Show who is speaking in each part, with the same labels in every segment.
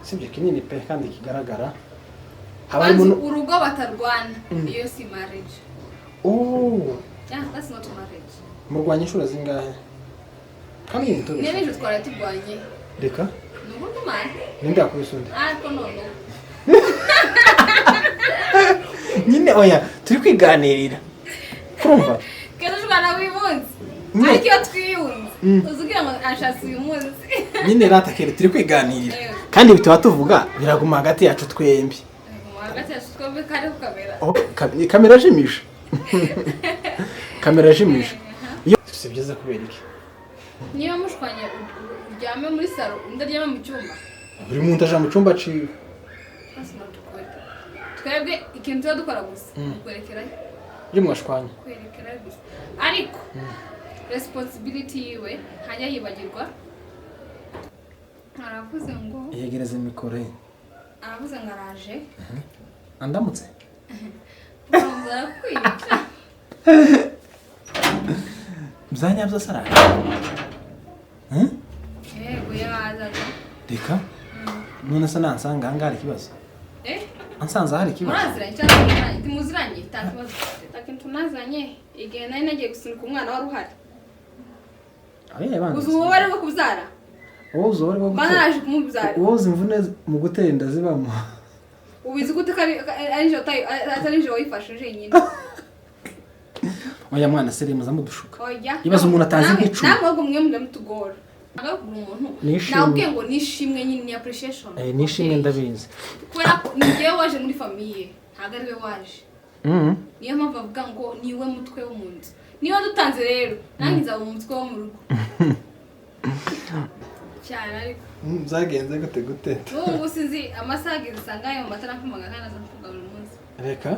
Speaker 1: sibyo kinini pe kandi kigaragara
Speaker 2: urugo batarwana iyo si marriage. Yeah, that's not marriage.
Speaker 1: Murwanya inshuro zingahe? Kandi nitore.
Speaker 2: Nene twara tubwanye.
Speaker 1: Reka?
Speaker 2: Nuko mari.
Speaker 1: Ninde akubisundi?
Speaker 2: Ko no.
Speaker 1: Nyine oya turi kwiganirira. Kumva?
Speaker 2: Kero twara wibunze. Ariko twiyunze. Uzugira ngo ashatse uyu munsi.
Speaker 1: Nyine ratakere turi kwiganirira. Kandi bitwa tuvuga biraguma hagati yacu twembi.
Speaker 2: Hagati yacu twembi kare ku kamera.
Speaker 1: Kamera jimisha. Kamera jimisha. Si byiza kubera iki?
Speaker 2: Niba mushwanye uryame muri salo ndaryama mu cyumba.
Speaker 1: Buri muntu aje mu cyumba ciwe.
Speaker 2: Twebwe ikintu dukora gusa kwerekera.
Speaker 1: Iyo mwashwanye.
Speaker 2: Kwerekera gusa. Ariko responsibility yiwe hajya yibagirwa. Aravuze ngo
Speaker 1: yegereze mikoro.
Speaker 2: Aravuze ngo araje.
Speaker 1: Andamutse.
Speaker 2: Nza kwica.
Speaker 1: Mzanya byose araje.
Speaker 2: Yego yazaga.
Speaker 1: Reka? None se nansanga hanga hari kibazo. Ansanza hari kibazo.
Speaker 2: Muraziranye cyane timuziranye takibazo. Takintu nazanye igihe nari nagiye gusunika umwana wari uhari.
Speaker 1: Banze.
Speaker 2: Uzu wari wo kubyara.
Speaker 1: Uzu wari wo kubyara.
Speaker 2: Banaje kumubyara.
Speaker 1: Uzu imvune mu gutenda zibamo.
Speaker 2: Ubizi gute ari jo tayi atari jo wifashije nyine.
Speaker 1: Oya mwana sere muzamu dushuka.
Speaker 2: Oya.
Speaker 1: Ibazo umuntu atazi nk'icu.
Speaker 2: Namwe ngo mwe mutugora. Agakuru umuntu. Nabwiye ngo nishimwe nyine ni appreciation.
Speaker 1: Nishimwe ndabizi.
Speaker 2: Kubera ko nigiye waje muri famille, ntago ari we waje. Niyo mpamvu avuga ngo niwe mutwe w'umuntu. Niyo dutanze rero, nange nzaba umutwe wo mu rugo. Cyane ariko.
Speaker 1: Zagenze gute.
Speaker 2: Ubu sinzi amasaga isanga yo matara mpumaga kandi azavuga buri munsi.
Speaker 1: Reka.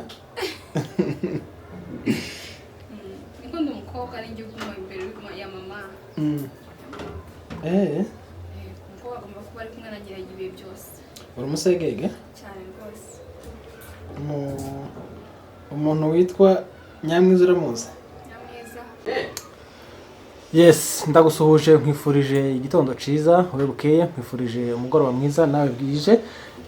Speaker 2: Niko ndi umukobwa n'ingiye kuma imbere ya mama. Umukobwa agomba kuba ari kumwe nagira igihe byose.
Speaker 1: Uri umusegege?
Speaker 2: Cyane rwose.
Speaker 1: Umuntu witwa Nyamwiza uramuzi?
Speaker 2: Nyamwiza.
Speaker 1: Yes, ndagusuhuje nkwifurije igitondo ciza, we bukeye nkwifurije umugoroba mwiza nawe bwije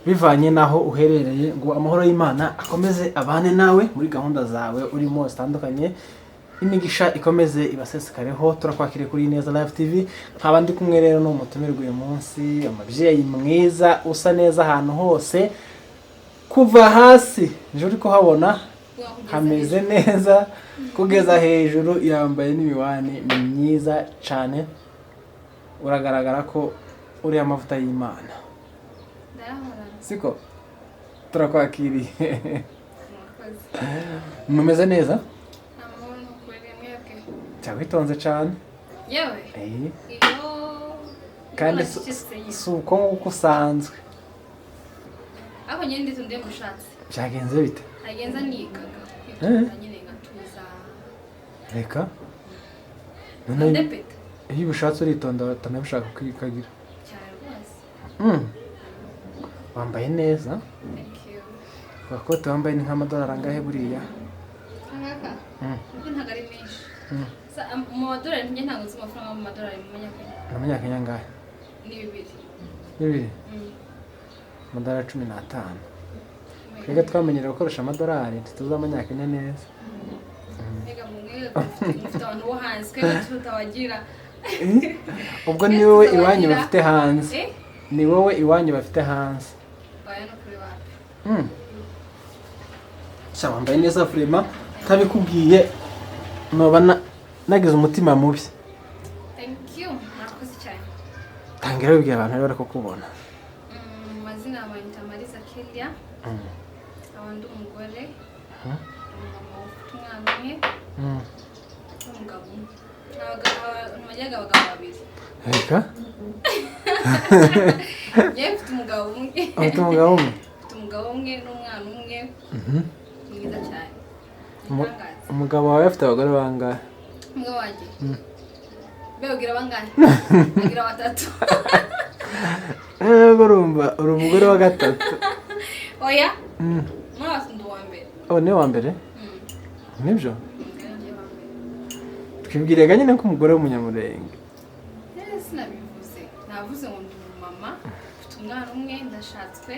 Speaker 1: bivanye naho uherereye ngo amahoro y'Imana akomeze abane nawe muri gahunda zawe urimo zitandukanye. Imigisha ikomeze ibasesekareho. Turakwakire kuri INEZA LIVE TV nk'abandi kumwe rero no mutumirwa uyu munsi amabyeyi mwiza usa neza ahantu hose kuva hasi nje uri kuhabona hameze neza kugeza hejuru yambaye n'imiwani myiza cyane uragaragara ko uri amavuta y'Imana. Siko turakwakiriye. Mumeze neza? Cyawitonze cyane.
Speaker 2: Yewe.
Speaker 1: Kandi suko nguko usanzwe.
Speaker 2: Aho nyine ndetse ndi mushatse.
Speaker 1: Cyagenze bite?
Speaker 2: Agenza nikaga. Nyine ngatuza.
Speaker 1: Reka.
Speaker 2: None
Speaker 1: iyo ubishatse uritonda batanabishaka kwikagira.
Speaker 2: Cyane rwose.
Speaker 1: Wambaye neza.
Speaker 2: Thank you.
Speaker 1: Wakote wambaye ni nk'amadolari angahe buriya?
Speaker 2: Angaka. Ntabwo ari menshi. Mu madolari njye ntabwo nzi amafaranga mu madolari mu Manyakenya.
Speaker 1: Mu Manyakenya angahe?
Speaker 2: Ni 2.
Speaker 1: 2? Amadolari 15. Twebwe twamenyereye gukoresha amadolari tuzi Amanyakenya neza.
Speaker 2: Mbega mufite abantu bo hanze twebwe tutabagira.
Speaker 1: Ubwo ni wowe iwanyu bafite hanze. Ni wowe iwanyu bafite hanze.
Speaker 2: Baya no kuri wapi.
Speaker 1: Wambaye neza vrema tabikubwiye nobana nagize umutima mubi.
Speaker 2: Thank you. Nakoze cyane.
Speaker 1: Tangira wibwira abantu bari kukubona.
Speaker 2: Mazina ya Marital Keliah. Abandi umugore. Umugabo umwana umwe. Umugabo. Umujyaga abagabo babiri.
Speaker 1: Reka?
Speaker 2: Yefite umugabo umwe.
Speaker 1: Afite umugabo umwe.
Speaker 2: Afite umugabo umwe n'umwana umwe. Mwiza cyane.
Speaker 1: Umugabo wawe afite abagore bangahe?
Speaker 2: Umugabo wanjye. Begira bangahe? Begira 3.
Speaker 1: Urumva uri umugore wa 3.
Speaker 2: Oya? Mwasi ndo wa mbere.
Speaker 1: Ni wa mbere? Nibyo? Twibwiraga nyine ko umugore w'umunyamurenge.
Speaker 2: Sinabivuze. Navuze ngo ndi mama, mfite umwana umwe ndashatswe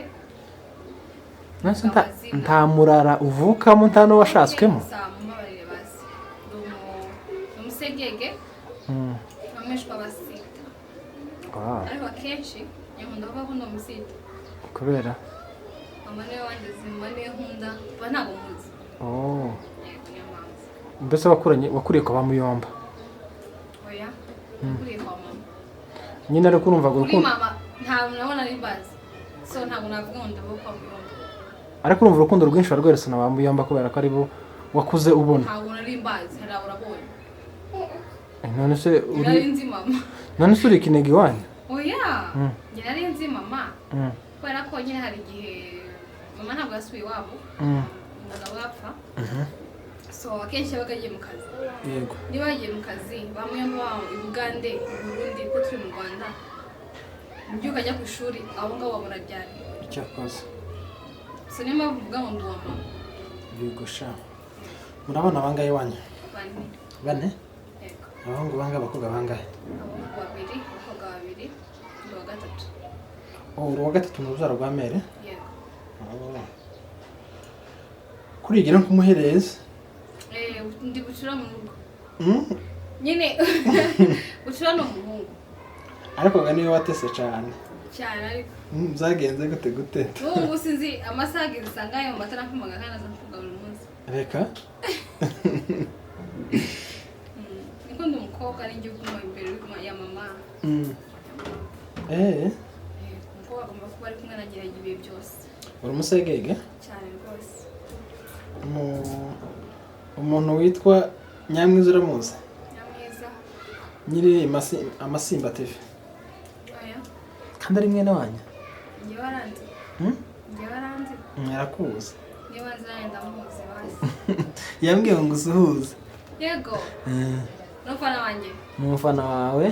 Speaker 1: nta murara uvukamo nta n'uwashatswemo
Speaker 2: mubabarire basi umusegege bamwishwa basita ariko akenshi nkunda kuvuga ko ndi umusita
Speaker 1: kubera
Speaker 2: mama niwe wangeze mama niwe nkunda kuba ntabwo muzi
Speaker 1: mbese wakuriye kwa Muyomba
Speaker 2: oya nakuriye kwa mama
Speaker 1: nyine ariko urumva
Speaker 2: kuri mama ntabwo nabona ari bazi so ntabwo navuga ngo ndabo kwa Muyomba
Speaker 1: ariko urumva urukundo rwinshi rweretse na ba Muyomba kubera ko ari bo wakuze ubona
Speaker 2: ntabwo nari mbazi hari urabonye
Speaker 1: none se
Speaker 2: nari nzi mama
Speaker 1: none se uri kinege wanyu
Speaker 2: oya nari nzi mama kubera ko nyine hari igihe mama ntabwo yasubiye iwabo umugabo yapfa so akenshi yabaga agiye mu kazi
Speaker 1: yego
Speaker 2: niba yagiye mu kazi bamuyamba i Bugande mu Burundi ko turi mu Rwanda mubyo ukajya ku ishuri abo ngabo babona ryari
Speaker 1: icyakoze
Speaker 2: so niyo mpamvu mvuga ngo ndi uwa mama
Speaker 1: yego sha murabona bangahe wanyu bane
Speaker 2: yego
Speaker 1: abahungu bangahe abakobwa bangahe
Speaker 2: abahungu babiri abakobwa babiri ndi uwa gatatu
Speaker 1: uri uwa gatatu mu rubyaro rwa mere
Speaker 2: yego
Speaker 1: kurigira nk'umuhereza
Speaker 2: ndi bucura mu rugo nyine bucura ni umuhungu
Speaker 1: ariko niwe watese cyane
Speaker 2: ariko
Speaker 1: byagenze gute
Speaker 2: ubu sinzi amasaha ageze usanga ayo matara mpumaga kandi aza mvuga buri munsi
Speaker 1: reka
Speaker 2: niko ndi umukobwa n'ijya uguma imbere ya mama umukobwa agomba kuba ari kumwe na nyiragira ibihe byose
Speaker 1: uri umusegege
Speaker 2: cyane rwose
Speaker 1: umuntu witwa Nyamwiza uramuzi
Speaker 2: Nyamwiza
Speaker 1: nyiri amasimba TV
Speaker 2: oya
Speaker 1: kandi ari mwene wanyu
Speaker 2: njye waranze
Speaker 1: yarakuzi
Speaker 2: niba nzi nawe ndamuzi basi
Speaker 1: yambwiye ngo usuhuze
Speaker 2: yego n'umufana wanjye
Speaker 1: umufana wawe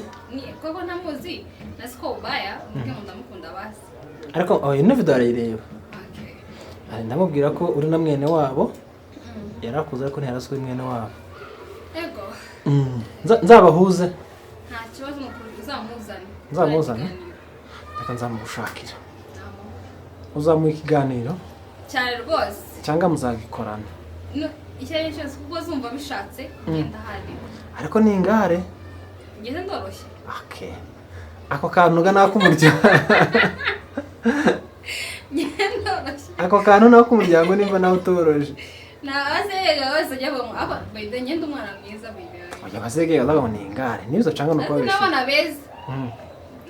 Speaker 2: koko ntamuzi nasi ko ubaya umubwiye ngo ndamukunda basi
Speaker 1: ariko ino video arayireba ndamubwira ko uri na mwene wabo yarakuze ariko ntiyaraswe mwene wabo
Speaker 2: yego
Speaker 1: nzabahuze
Speaker 2: nta kibazo mukuru
Speaker 1: nzamuzane reka nzamugushakira uzamuha ikiganiro
Speaker 2: cyane rwose
Speaker 1: cyangwa muzagikorana
Speaker 2: icyo ari cyo cyose kuko zumva bishatse ngenda hari
Speaker 1: ariko ni ingare
Speaker 2: ngeze ndoroshye
Speaker 1: ako kantu n'ak'umuryango ako kantu n'ak'umuryango nimba nawe utoroje
Speaker 2: abasegega bose ajya bamwe aba bayida ngenda umwana mwiza bibiye
Speaker 1: oya abasegega baga ni ingare nizo canga no kwabisha
Speaker 2: n'abana beza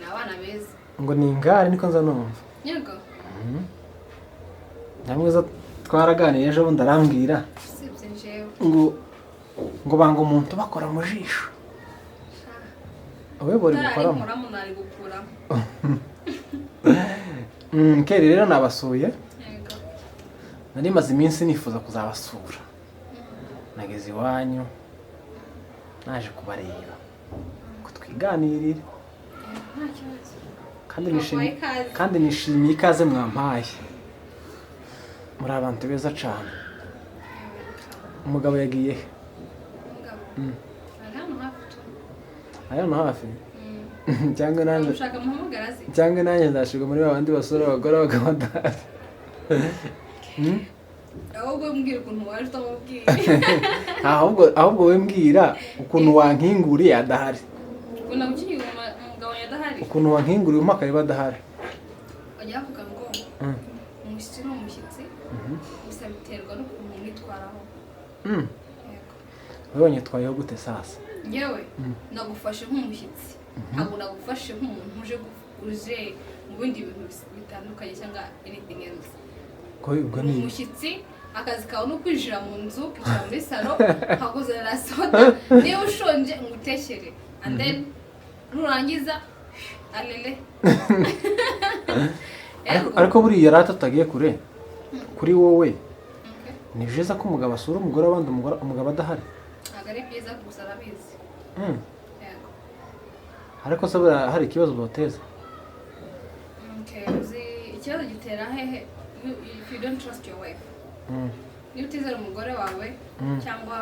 Speaker 2: n'abana beza
Speaker 1: ngo ni ingare niko nza numva
Speaker 2: yego
Speaker 1: Nyamwiza twaraganiye ejo bundi arambwira
Speaker 2: sibye njewe
Speaker 1: ngo banga umuntu bakora mu jisho owe bori gukoramo
Speaker 2: nari gukuramo
Speaker 1: Keri rero nabasuye nari maze iminsi nifuza kuzabasura nageze iwanyu naje kubareba ko twiganirire kandi nishimiye ikaze mwampaye muri abantu beza cyane umugabo yagiye he hano hafi cyangwa nanjye ndashirwa muri babandi basura abagore abagabo badahari
Speaker 2: ahubwo mbwira ukuntu waje utamubwiye
Speaker 1: ahubwo we mbwira ukuntu wankinguriye adahari ukuntu wankinguriye umpaka badahari
Speaker 2: bajya bavuga ngo umushyitsi ni umushyitsi gusa biterwa n'ukuntu mwitwaraho
Speaker 1: wabonye twayeho gute sasa
Speaker 2: yewe nagufashe nk'umushyitsi ntabwo nagufashe nk'umuntu uje mu bindi bintu bitandukanye cyangwa anything else
Speaker 1: ubwo ni
Speaker 2: umushyitsi akazi kawe no kwinjira mu nzu kwicara muri salo hakuzanira soda niba ushonje ngutekere and then nurangiza alele
Speaker 1: ariko buriya rata tutagiye kure kuri wowe ni byiza ko umugabo asura umugore abandi umugabo adahari
Speaker 2: ntabwo ari byiza gusa arabizi
Speaker 1: ariko se hari ikibazo boteza
Speaker 2: ikibazo gitera hehe if you don't trust your wife niba utizera umugore wawe cyangwa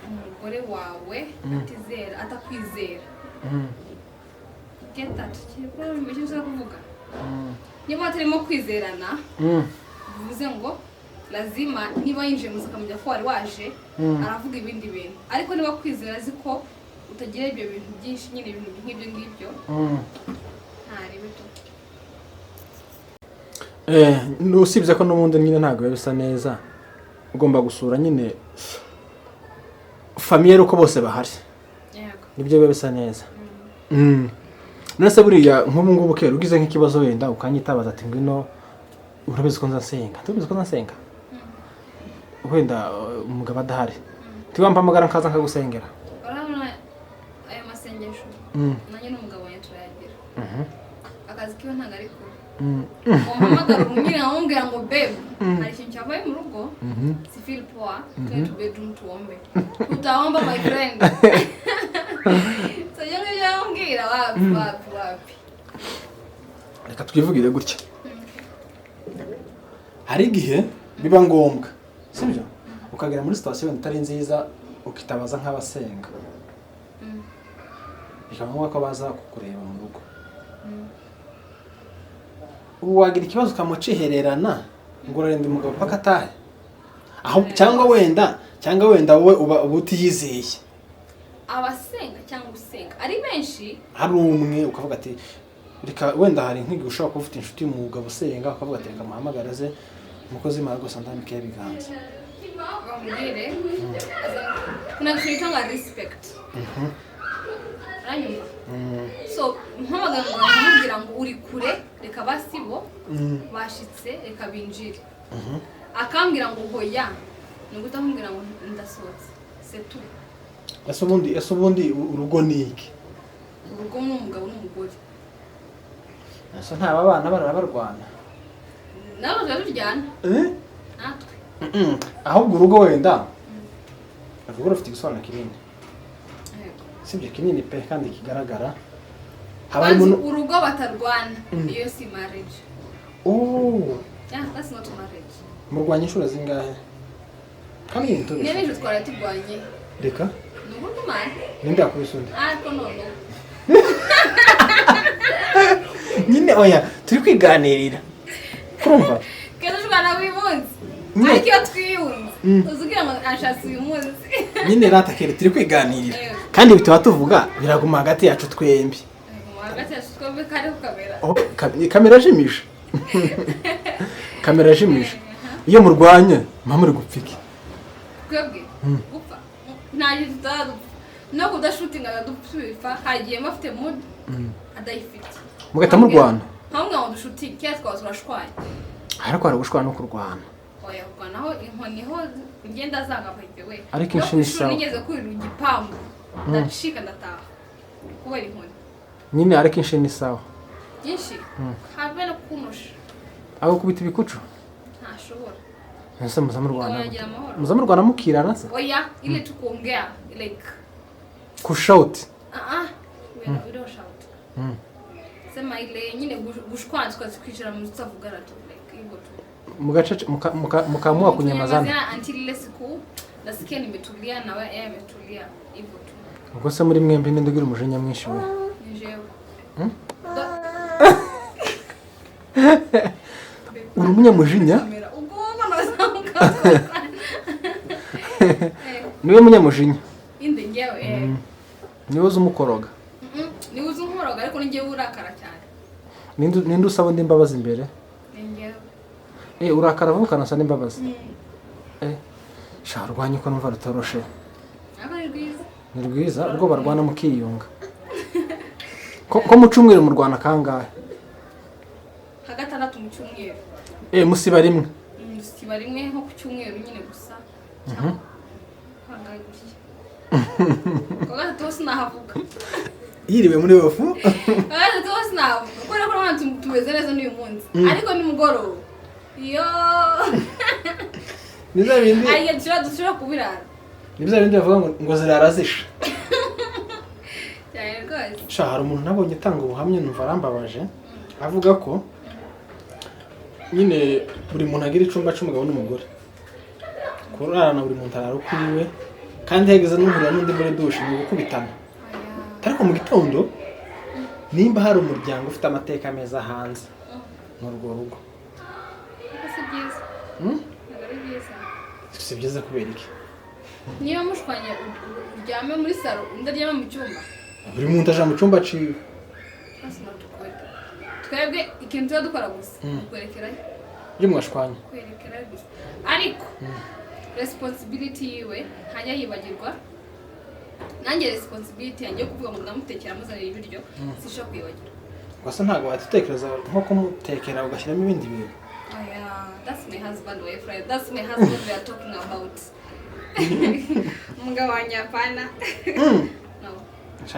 Speaker 2: umugore wawe atakwizera get that kiri kuvuga niba turimo kwizerana bivuze ngo lazima niba yinjiye mu sakamujya ko wari waje aravuga ibindi bintu ariko niba kwizera azi ko utagira ibyo bintu byinshi nyine ibintu nk'ibyo ngibyo ntari bito
Speaker 1: usibye ko n'ubundi nyine ntabwo bisa neza ugomba gusura nyine famiye uko bose bahari nibyo biba bisa neza nase buriya nk'ubu ngubu kera ugize nk'ikibazo wenda ukanyitabaza ati ngwino urabizi ko nzasenga tubizi ko nzasenga wenda umugabo adahari tiwampamagara nkaza nkagusengera
Speaker 2: urabona aya masengesho nanjye n'umugabo wanjye turayagira akazi kiwe ntabwo ari kure umpamagara umubwira nkamubwira ngo babe hari ikintu cyavuye mu rugo si feel poor tujye to bedroom tuombe utaomba my friend so yanga yambwira wapi
Speaker 1: reka twivugire gutya hari igihe biba ngombwa sibyo ukagera muri situation itari nziza ukitabaza nk'abasenga bikaba ngombwa ko baza kukureba mu rugo wagira ikibazo ukamucihererana ngo urarenda umugabo paka atahe aho cyangwa wenda wowe uba utiyizeye
Speaker 2: abasenga cyangwa usenga ari benshi
Speaker 1: hari umwe ukavuga ati reka wenda hari nk'igihe ushobora kuba ufite inshuti y'umugabo usenga ukavuga ati reka muhamagaraze umukozi w'Imana rwose ndamike ibiganza
Speaker 2: bamubwire kunagushyira nka respect aranyuma so mpamagara ngo bamubwira ngo uri kure reka basibo bashitse reka binjire akambwira ngo hoya nuguta kumbwira ngo ndasohotse c'est tout
Speaker 1: ese ubundi urugo ni iki
Speaker 2: urugo n'umugabo n'umugore
Speaker 1: ese nta bana bararwana
Speaker 2: nabo turyana natwe
Speaker 1: ahubwo urugo wenda urugo rufite igisobanuro kinini sibyo kinini pe kandi kigaragara
Speaker 2: urugo batarwana iyo si marriage yeah that's not marriage
Speaker 1: murwanya inshuro zingahe kandi nitubise
Speaker 2: n'ejo twaratugwanye
Speaker 1: reka
Speaker 2: n'ubundi mani
Speaker 1: ninde yakubisundi
Speaker 2: ariko none
Speaker 1: nyine oya turi kwiganirira kurumva
Speaker 2: keza tugana wibunze ariko iyo twiyunze uzugira ngo ashatse uyu munsi
Speaker 1: nyine ratakere turi kwiganirira kandi bitwa tuvuga biraguma hagati yacu twembi
Speaker 2: hagati yacu twembi kare kukamera
Speaker 1: kamera jimisha kamera jimisha iyo murwanye mpamuri gupfiki
Speaker 2: twebwe gupfa ntaje tutadupfa no kudashutinga dupfa hagiye mafite mood adayifite
Speaker 1: mugata mu Rwanda
Speaker 2: hamwe ngo dushutinge cyangwa twazurashwanye
Speaker 1: ariko aragushwana no kurwana
Speaker 2: oya kwanaho inkoni ho ngenda zanga bayiwe
Speaker 1: ariko inshini sawa
Speaker 2: nigeze kuri rugipangu ndashika ndataha kubera inkoni
Speaker 1: nyine ariko inshini sawa
Speaker 2: byinshi habe no kumusha
Speaker 1: aho kubita ibikucu
Speaker 2: ntashobora
Speaker 1: nse muza mu Rwanda mukirana se
Speaker 2: oya ile tukuongea like
Speaker 1: kushout
Speaker 2: we don't shout sema ile nyine gushwana tukazikwicara mu tutavugana tu like hivyo tu
Speaker 1: mugace mukamua kunyamazana
Speaker 2: until ile siku nasikia nimetulia na yeye ametulia hivyo tu
Speaker 1: ubwo se muri mwembi ndendagira umujinya mwinshi we
Speaker 2: njewe
Speaker 1: uri umunyamujinya niwe munyamujinya
Speaker 2: inde ngewe
Speaker 1: niwe uzi umukoroga
Speaker 2: niwe uzi umukoroga ariko ngewe urakara cyane
Speaker 1: ninde usaba ndi imbabazi imbere
Speaker 2: ngewe
Speaker 1: urakara vuba ukanasa n'imbabazi sharwanye ko numva rutoroshe ni rwiza ubwo barwana mukiyunga ko mu cyumweru mu Rwanda kangahe
Speaker 2: hagatandatu mu cyumweru
Speaker 1: musiba rimwe
Speaker 2: musiba rimwe nko ku cyumweru nyine gusa kangahe gushya ko gatatu hose nahavuga
Speaker 1: yiriwe muri bafu
Speaker 2: gatatu hose nahavuga kubera ko abantu tumeze neza n'uyu munsi ariko ni mugoroba yo
Speaker 1: niza bindi
Speaker 2: ariye dushobora kubirara
Speaker 1: niza bindi bavuga ngo zirarazisha
Speaker 2: cyane rwose
Speaker 1: hari umuntu nabonye atanga ubuhamya numva arambabaje avuga ko nyine buri muntu agira icumba cy'umugabo n'umugore kurarana buri muntu arara ukwiwe kandi hegeze n'uhurira n'undi muri dushe ni gukubitana ariko mu gitondo nimba hari umuryango ufite amateka meza hanze n'urwo rugo.
Speaker 2: Si byiza. Ari byiza.
Speaker 1: Si byiza kubera iki?
Speaker 2: Niba mushwanye uryame muri salo ndaryama mu cyumba.
Speaker 1: Buri muntu aje mu cyumba ciwe.
Speaker 2: Twebwe ikintu cyo dukora gusa kwerekerayo.
Speaker 1: Iyo mwashwanye.
Speaker 2: Kwerekerayo gusa. Ariko responsibility yiwe hajya yibagirwa. Nanjye responsibility yanjye kuvuga ngo ndamutekera muzanira ibiryo sisho kwibagirwa.
Speaker 1: Gwasa ntago watitekereza nko kumutekera ugashyiramo ibindi bintu.
Speaker 2: Oh yeah, that's my husband wife right. That's my husband we are talking about. Mugabo wanjye apana. No.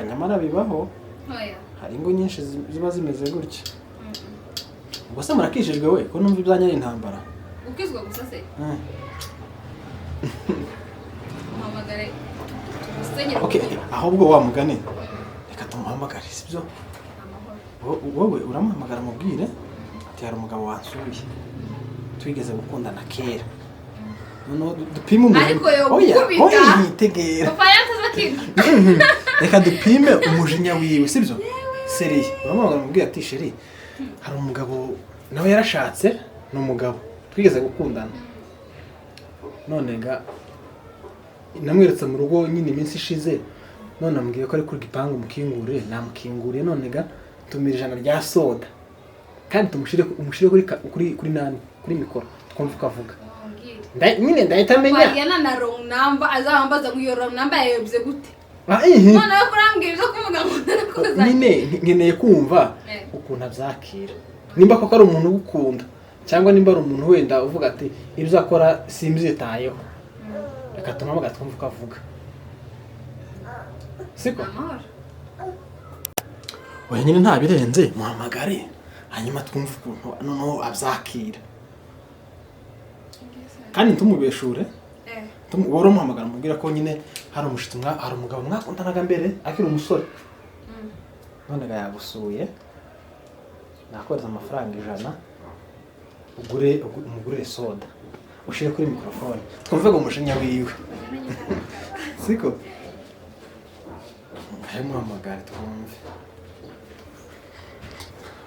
Speaker 1: Nyamara bibaho.
Speaker 2: Oh yeah.
Speaker 1: Hari ingo nyinshi ziba zimeze gutya. Gusa murakishijwe we ko numva ibyanya n'intambara.
Speaker 2: Ukizwa gusa se? Muhamagare.
Speaker 1: Okay, ahubwo wa mugane. Reka tumuhamagare sibyo? Wowe uramuhamagara mubwire ati hari umugabo wansuye. Twigeze gukundana kera. No dupime umujinya.
Speaker 2: Ariko yo gukubita.
Speaker 1: Yitegera.
Speaker 2: Papa yatazakinga.
Speaker 1: Reka dupime umujinya wiwe sibyo? Seri. Uramubwira mubwire ati sheri. Hari umugabo nawe yarashatse n'umugabo. Twigeze gukundana. None ga namweretse mu rugo nyine iminsi ishize. None ambwiye ko ari kuri gipangu mukingure, namukinguriye none ga tumira ijana rya soda. Kandi umushire kuri nani? Kuri mikoro. Twumva ukavuga. Nyine ndahita menya.
Speaker 2: Yana na wrong number azambaza ngo iyo wrong number yayobye gute? None yo kurambwira zo kuvuga ngo narakoza.
Speaker 1: Nyine nkeneye kumva ukuntu abyakira. Nimba koko ari umuntu ugukunda cyangwa nimba ari umuntu wenda uvuga ati ibyo akora simbyitayeho. Reka tumama twumva ukavuga. Siko? Oya nyine nta birenze muhamagare. Hanyuma twumva ukuntu noneho abyakira. Kandi tumubeshure. Wari umuhamagara mubwira ko nyine hari umushitsi hari umugabo mwakundanaga mbere akiri umusore. None ga yagusuye. Nakoreza amafaranga 100. Umugurire soda. Ushire kuri mikrofone. Twumve ngo umujinya wiwe. Siko? Ayo muhamagara twumve.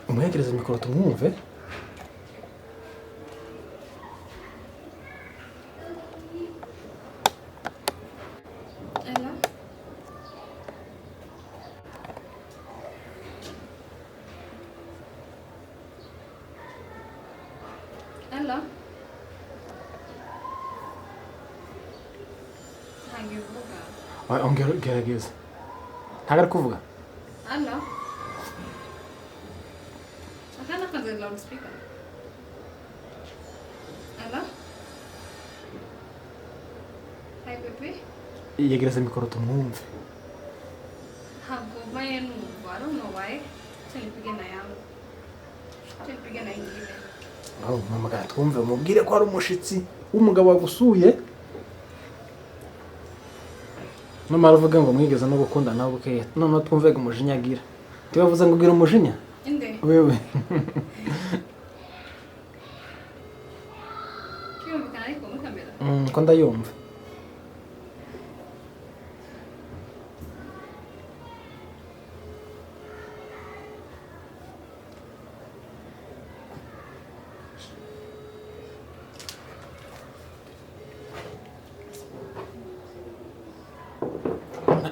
Speaker 1: Umuyegereza mikoro tumwumve.
Speaker 2: Hello. Kubivuga.
Speaker 1: Ongerageza. Ntagara kuvuga.
Speaker 2: Hello. Akana kaza loudspeaker. Hello. Hi baby.
Speaker 1: Yegereza mikoro tumwumve.
Speaker 2: Ntabwo mbaye numva. I don't know why. Nipige na yangu. Nipige na ingine.
Speaker 1: Muhamagara twumve mubwire ko hari umushitsi w'umugabo wagusuye. Numara uvuga ngo mwigeze no gukundana nawe Keliah. None twumve ngo umujinya agira. Tibavuze ngo ugira umujinya?
Speaker 2: Inde.
Speaker 1: Wewe.
Speaker 2: Kiyumvikana ariko muri kamera.
Speaker 1: Ko ndayumva.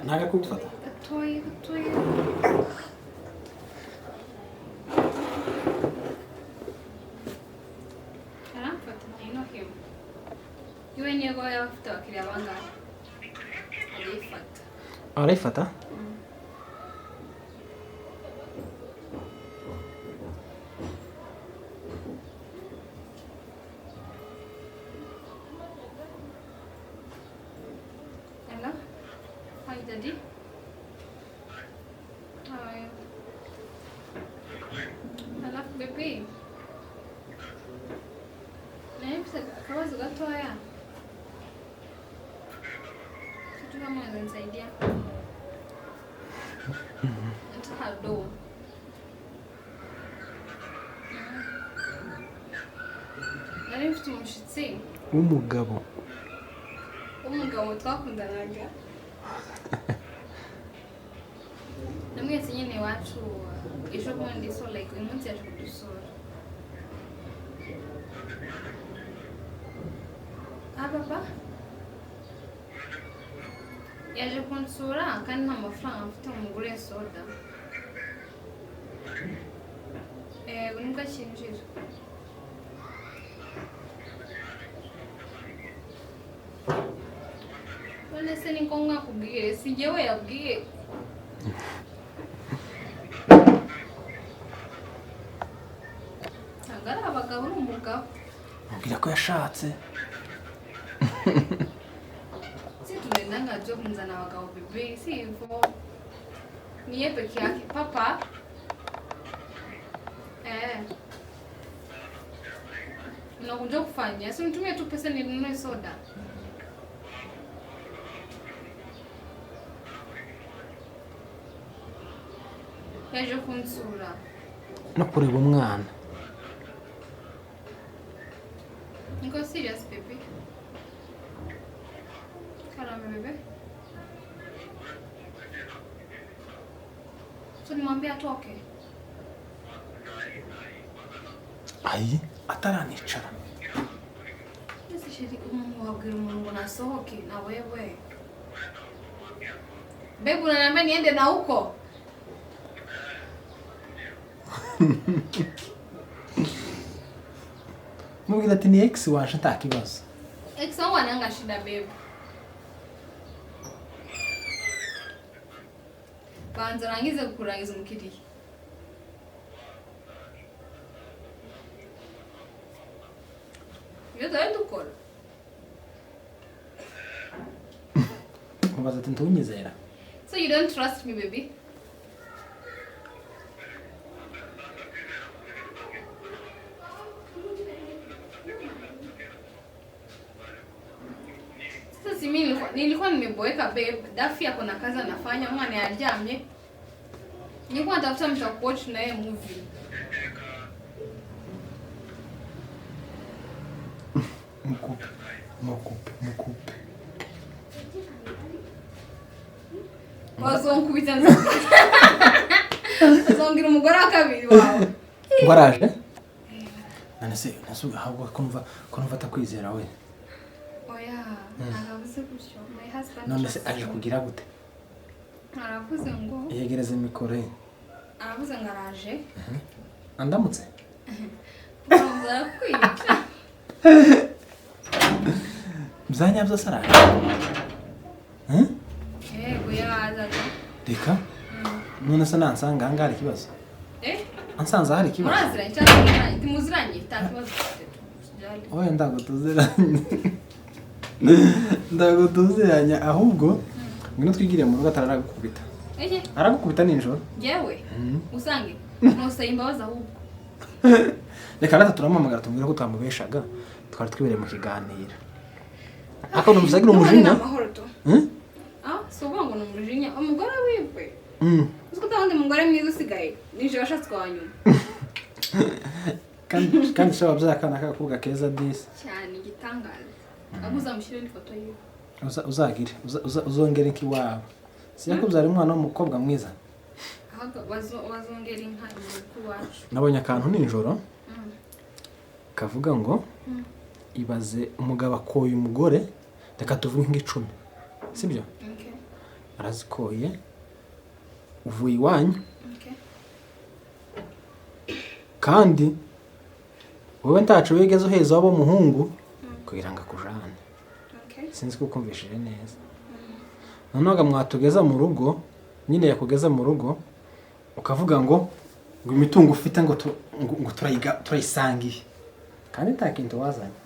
Speaker 1: Ntaga kugufata.
Speaker 2: Gatoya. Aramfata ino kim. Iwe niyo yaba afite abakiriya bangahe? Arayifata.
Speaker 1: Arayifata?
Speaker 2: Hello? Hi, Daddy. How are you? Hello, baby. Nahise akabazo gatoya. Kitu kama unaweza nisaidia? Nataka do. Nari mfite umushitsi.
Speaker 1: Umugabo
Speaker 2: twakundanaga. Namwese nyine iwacu ejo bundi so like uyu munsi yaje kudusura. papa yaje kunsura kandi nta mafaranga mfite ngo mugure soda nibwo akinjira none se ni ngombwa kubwire si njyewe yabwiye ntabwo ari abagabo n'umugabo
Speaker 1: mubwira ko yashatse
Speaker 2: tunaenda ngajua kumzana wakao bebe si hivyo ni yeye peke yake papa unakuja kufanya si nitumie tu pesa ninunue soda yaje kunsura
Speaker 1: no kureba umwana
Speaker 2: niko serious baby bebe. So nimwambie atoke.
Speaker 1: Ai, ataranicara.
Speaker 2: Ese shiri kumwabwira umuntu nasohoke na wewe. Bebe unaniambia niende na huko.
Speaker 1: Mubwira ati ni ex waje ntakibazo.
Speaker 2: Ex wangu ananga shida bebe. Banza rangize kukurangiza umukiriya. Iyo dore dukora.
Speaker 1: Mubaza ati ntunyizera.
Speaker 2: So you don't trust me baby? Sasa mimi nilikuwa nimeboeka babe, Dafi ako na kazi anafanya, mwana alijamye. Nilikuwa natafuta mtu akuwatch na yeye movie.
Speaker 1: Mukupe.
Speaker 2: Wazonkubita nza. Azongira umugore wa kabiri wawe.
Speaker 1: Ngwaraje? Nanese nasuga ahubwo kumva atakwizera we.
Speaker 2: Oya, aravuze gutyo. My husband.
Speaker 1: None se aje kugira gute?
Speaker 2: Aravuze ngo
Speaker 1: yegereze mikoro.
Speaker 2: Aravuze ngo araje.
Speaker 1: Andamutse?
Speaker 2: Banza kwica.
Speaker 1: Mzanya byose araje.
Speaker 2: Yego yaza.
Speaker 1: Reka? None se nansanga hanga hari kibazo? Ansanze hari kibazo.
Speaker 2: Muraziranye cyane, timuziranye, takibazo.
Speaker 1: Oya ndagutuziranya ahubwo ngino twigire mu rugo ataragukubita. Aragukubita ninjoro?
Speaker 2: Yewe. Usange no sayimbabaza ahubwo.
Speaker 1: Reka rata turamamagara tumwira ko twamubeshaga twari twibere mu kiganiro. Ako numvagira umujinya.
Speaker 2: Ntamahoro to. So bango n'umujinya umugore wiwe. Usko tawandi mugore mwiza usigaye. Nije washatse kwanyuma.
Speaker 1: Kandi shaba byakana kakuga keza disi.
Speaker 2: Cyane gitangaza. Abuza mushire n'ifoto yiwe.
Speaker 1: Uzagire uzongera iki wabo. Siyakubyara umwana w'umukobwa mwiza.
Speaker 2: Ahubwo bazongera inka mu wacu.
Speaker 1: Nabonye akantu ninjoro. Kavuga ngo ibaze umugabo akoye umugore reka tuvuge nk'10. Sibyo?
Speaker 2: Okay.
Speaker 1: Arazikoye uvuye iwanyu.
Speaker 2: Okay.
Speaker 1: Kandi wowe ntacu wigeze uheza wabo muhungu kugira ngo akujane.
Speaker 2: Okay.
Speaker 1: Sinzi ko kumvishije neza. Noneho mwatugeza mu rugo, nyine yakugeza mu rugo ukavuga ngo imitungo ufite ngo turayisangiye. Kandi ntakintu wazanye.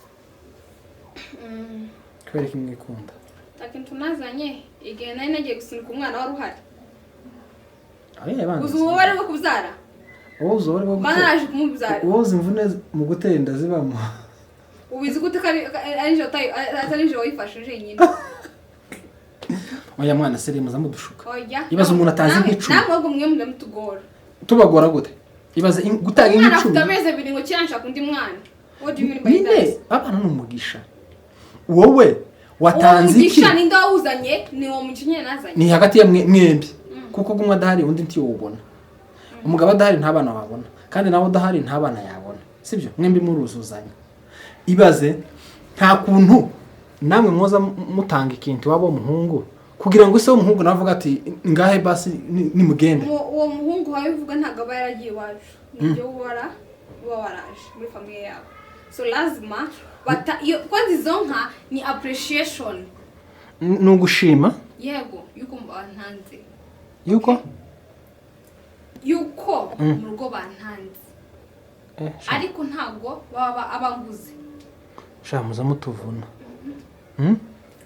Speaker 1: Kubera ko mwikunda.
Speaker 2: Ntakintu nazanye igihe nari nagiye gusunika umwana wari uhari.
Speaker 1: Abana.
Speaker 2: Uzuba bari bwo kubyara.
Speaker 1: Uzo bari bwo kubyara.
Speaker 2: Banaje kumubyara.
Speaker 1: Uzo imvune mu gutenda zibamo.
Speaker 2: Ubizi gute ari nje wayifashije nyine.
Speaker 1: Oya mwana seri muza mudushuka.
Speaker 2: Oya.
Speaker 1: Ibaze umuntu atazi nk'icumi.
Speaker 2: Namwe mwe mudamutugora.
Speaker 1: Tubagora gute? Ibaze gutanga nk'icumi.
Speaker 2: Afite ameze biri ngo cyansha kundi mwana. What do you mean by that?
Speaker 1: Abana n'umugisha. Wowe watanze iki?
Speaker 2: Umugisha ninde wawuzanye ni wo mucinye nazanye.
Speaker 1: Ni hagati ya mwembi. Kuko gumwa dahari undi nti wubona. Umugabo dahari nta bana wabona. Kandi nawe dahari nta bana yabona. Sibyo? Mwembi muruzuzanya. Ibaze nta kuntu namwe mwoza mutanga ikintu wabo umuhungu kugira ngo ise umuhungu navuga ati ngahe basi nimugende
Speaker 2: uwo muhungu wabivuga ntago aba yaragiye wacu nibyo wara waraje muri family yabo so lazima kwanza izo nka ni appreciation
Speaker 1: nugushima
Speaker 2: yego yuko bantanze yuko mu rugo bantanze ariko ntago baba abanguze
Speaker 1: shamuza mutuvuna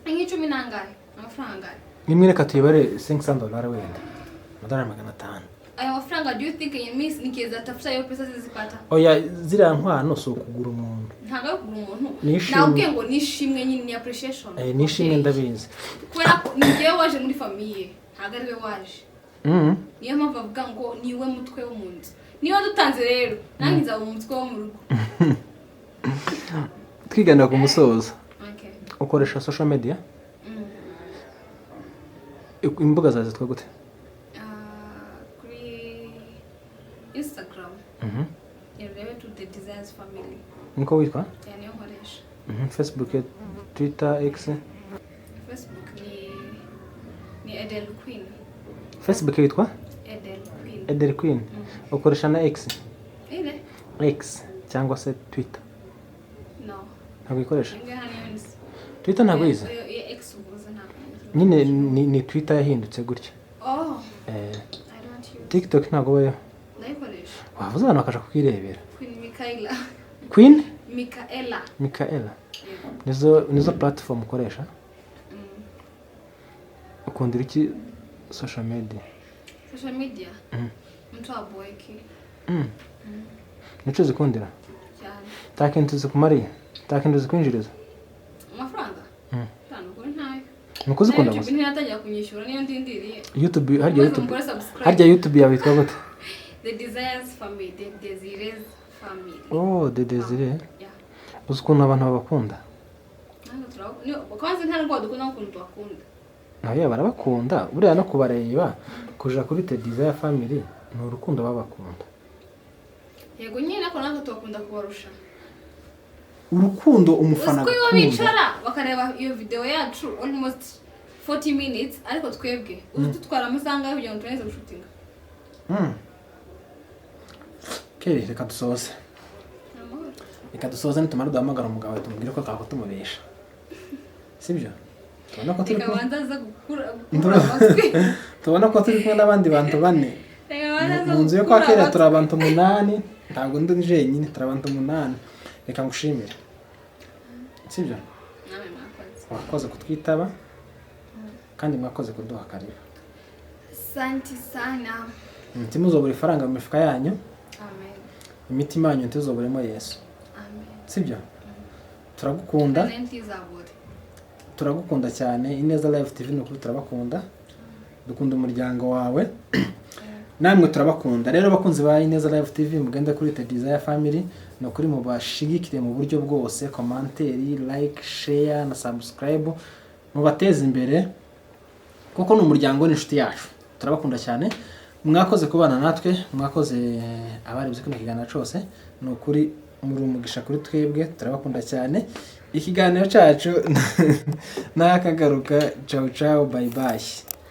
Speaker 2: nk'icumi nangahe amafaranga
Speaker 1: nimwe reka tuyibare $500 wenda $500
Speaker 2: aya mafaranga do you think nikiza tafuta yo pesa zizipata
Speaker 1: oya zira nkwano so kugura umuntu
Speaker 2: ntago kugura umuntu nawe ngo nishimwe nyine ni appreciation
Speaker 1: nishimwe ndabizi
Speaker 2: kwera nigiye waje muri famille ntago ariwe waje niyo mpamvu avuga ngo niwe mutwe w'umuntu niyo dutanze rero nange nzaba umutwe wo mu rugo
Speaker 1: twigana ku musozo ukoresha social media imbuga zawe zitwa gute
Speaker 2: kuri Instagram irebe to the desires family
Speaker 1: niko witwa
Speaker 2: yani nkoresha
Speaker 1: Facebook Twitter X
Speaker 2: Facebook ni Edel Queen
Speaker 1: Facebook witwa Edel Queen ukoresha na X X cyangwa se Twitter ntabwo ikoresha Twitter ntabwo yize nyine ni Twitter yahindutse gutya TikTok ntabwo bayo wavuze abantu bakaja kukirebera Queen Michaela nizo platform ukoresha ukundira iki social media
Speaker 2: mtu aboyeki
Speaker 1: nico zikundira cyane takintu zikumariye takintu zikwinjiriza
Speaker 2: amafaranga cyane kuri ntayo
Speaker 1: nuko zikunda
Speaker 2: gusa YouTube ntatajya kunyishura niyo ndindiriye
Speaker 1: YouTube harya YouTube yawe yitwa gute
Speaker 2: The Desires Family The Desires Family
Speaker 1: The Desire ukuntu abantu babakunda
Speaker 2: kwanza nta ngo dukunda ukuntu twakunda
Speaker 1: nayo barabakunda buriya no kubareba kuja kuri The Desire Family ni urukundo babakunda
Speaker 2: yego nyine ko nange twakunda kubarusha
Speaker 1: urukundo umufana
Speaker 2: akunda uko bicara bakareba iyo video yacu almost 40 minutes ariko twebwe ututwara amasanga kugira ngo tuneze gushutinga
Speaker 1: Keliah reka dusoze nitumara duhamagara umugabo tumubwire ko kako tumubesha sibyo tubona ko turi kumwe n'abandi bantu bane mu nzu yo kwa Keliah turi abantu 8 ntabwo ndi jenyine turi abantu 8 reka ngushimire sibyo wakoze kutwitaba kandi mwakoze kuduha karibu
Speaker 2: santi sana
Speaker 1: ntimuzobure ifaranga mu mifuka yanyu amen imitima yanyu ntizoburemo Yesu amen sibyo turagukunda turagukunda cyane INEZA Live TV n'ukuri turabakunda dukunda umuryango wawe namwe turabakunda rero bakunzi ba INEZA Live TV mugende kuri The Desire Family no kuri mu bashigikire mu buryo bwose commentary like share na subscribe mubateze imbere kuko n'umuryango n'inshuti yacu turabakunda cyane mwakoze kubana natwe mwakoze abarebye kino kiganiro cyose no kuri muri umugisha kuri twebwe turabakunda cyane ikiganiro cyacu nakagaruka ciao ciao bye bye